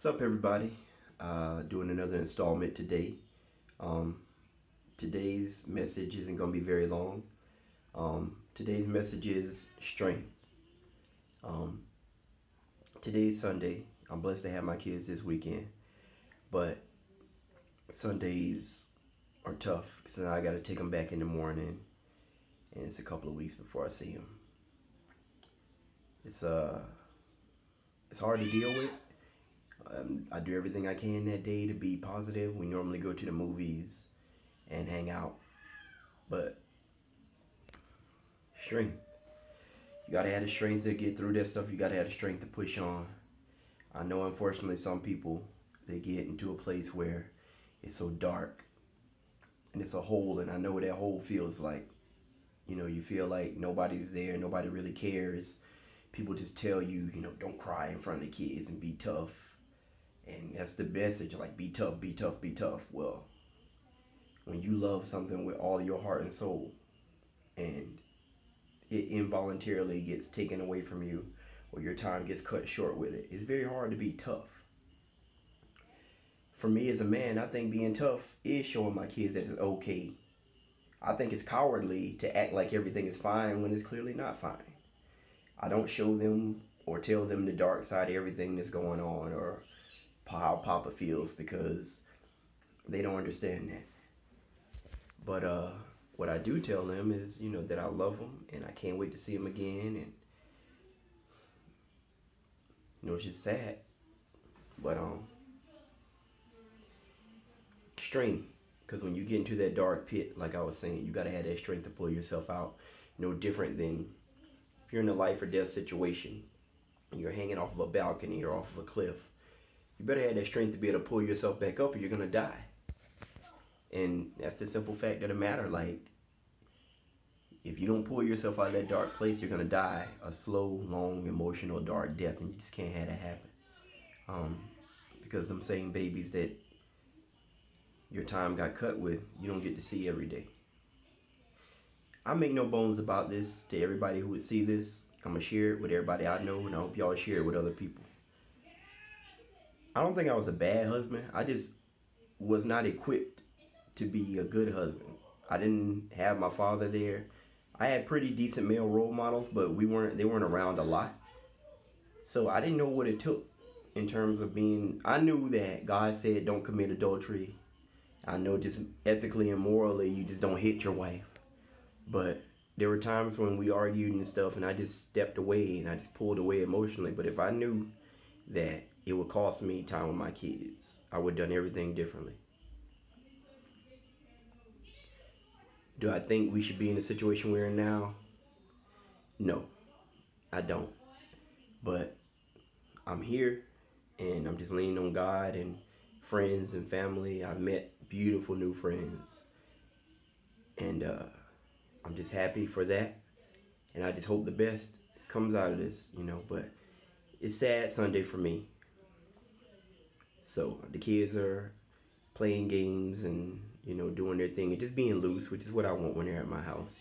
What's up, everybody? Doing another installment today. Today's message isn't going to be very long. Today's message is strength. Um, Today's Sunday. I'm blessed to have my kids this weekend, but Sundays are tough because then I got to take them back in the morning, and it's a couple of weeks before I see them. It's hard to deal with. I do everything I can that day to be positive. We normally go to the movies and hang out, but strength. You gotta have the strength to get through that stuff. You gotta have the strength to push on. I know, unfortunately, some people, they get into a place where it's so dark and it's a hole, and I know what that hole feels like. You know, you feel like nobody's there, nobody really cares. People just tell you, don't cry in front of the kids and be tough. And that's the message, like, be tough, be tough, be tough. Well, when you love something with all your heart and soul, and it involuntarily gets taken away from you, or your time gets cut short with it, it's very hard to be tough. For me as a man, I think being tough is showing my kids that it's okay. I think it's cowardly to act like everything is fine when it's clearly not fine. I don't show them or tell them the dark side of everything that's going on, or how Papa feels, because they don't understand that. But what I do tell them is, that I love them and I can't wait to see them again. And it's just sad. But strength, because when you get into that dark pit, like I was saying, you gotta have that strength to pull yourself out. No different than if you're in a life or death situation, and you're hanging off of a balcony or off of a cliff. You better have that strength to be able to pull yourself back up, or you're gonna die. And that's the simple fact of the matter. Like, if you don't pull yourself out of that dark place, you're gonna die a slow, long, emotional, dark death, and you just can't have that happen. Because them same babies that your time got cut with, you don't get to see every day. I make no bones about this to everybody who would see this. I'm gonna share it with everybody I know, and I hope y'all share it with other people. I don't think I was a bad husband. I just was not equipped to be a good husband. I didn't have my father there. I had pretty decent male role models, but they weren't around a lot. So I didn't know what it took in terms of being. I knew that God said don't commit adultery. I know just ethically and morally you just don't hit your wife. But there were times when we argued and stuff, and I just stepped away and I just pulled away emotionally. But if I knew that it would cost me time with my kids, I would have done everything differently. Do I think we should be in the situation we're in now? No, I don't. But I'm here, and I'm just leaning on God and friends and family. I've met beautiful new friends, and I'm just happy for that. And I just hope the best comes out of this, But it's sad Sunday for me. So the kids are playing games and, doing their thing and just being loose, which is what I want when they're at my house,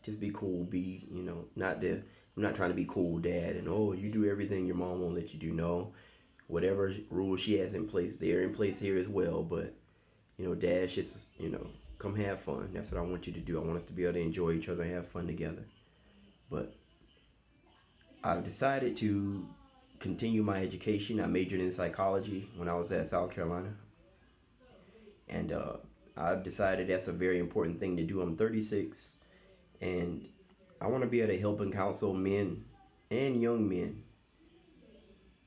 Just be cool, I'm not trying to be cool dad and, oh, you do everything your mom won't let you do. No, whatever rules she has in place, they're in place here as well. But, dad's just, come have fun. That's what I want you to do. I want us to be able to enjoy each other and have fun together. But I've decided to continue my education. I majored in psychology when I was at South Carolina. And I've decided that's a very important thing to do. I'm 36, and I want to be able to help and counsel men and young men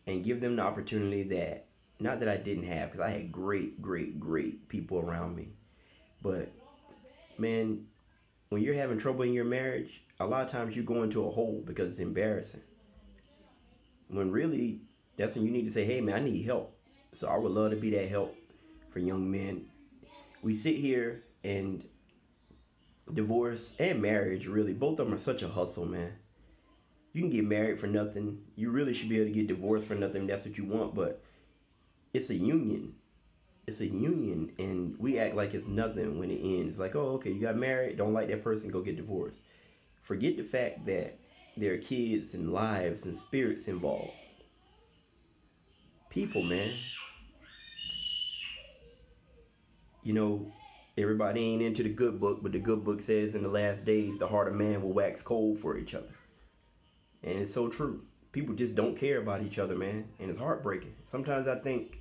and give them the opportunity that, not that I didn't have, because I had great, great, great people around me. But, man, when you're having trouble in your marriage, a lot of times you go into a hole because it's embarrassing. When really, that's when you need to say, hey, man, I need help. So I would love to be that help for young men. We sit here, and divorce and marriage, really, both of them are such a hustle, man. You can get married for nothing. You really should be able to get divorced for nothing if that's what you want, but it's a union. It's a union, and we act like it's nothing when it ends. Like, oh, okay, you got married, don't like that person, go get divorced. Forget the fact that there are kids and lives and spirits involved. people, man. You know, everybody ain't into the good book, but the good book says in the last days, the heart of man will wax cold for each other. And it's so true. People just don't care about each other, man. And it's heartbreaking. Sometimes I think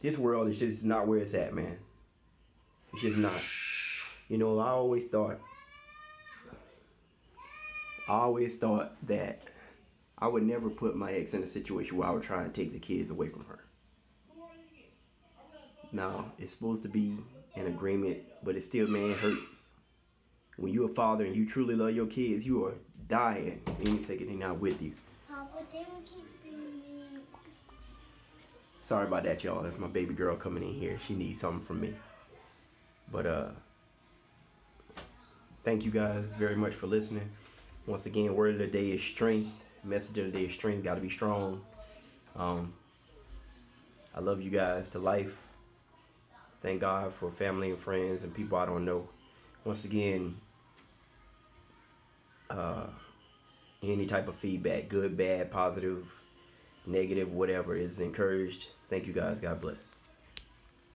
this world is just not where it's at, man. It's just not. You know, I always thought that I would never put my ex in a situation where I would try and take the kids away from her. Now, it's supposed to be an agreement, but it still, man, hurts. When you're a father and you truly love your kids, you are dying any second they're not with you. Papa, they don't keep being mean. Sorry about that, y'all. That's my baby girl coming in here. She needs something from me. But thank you guys very much for listening. Once again, word of the day is strength. Message of the day is strength. Got to be strong. I love you guys to life. Thank God for family and friends and people I don't know. Once again, any type of feedback, good, bad, positive, negative, whatever, is encouraged. Thank you guys. God bless.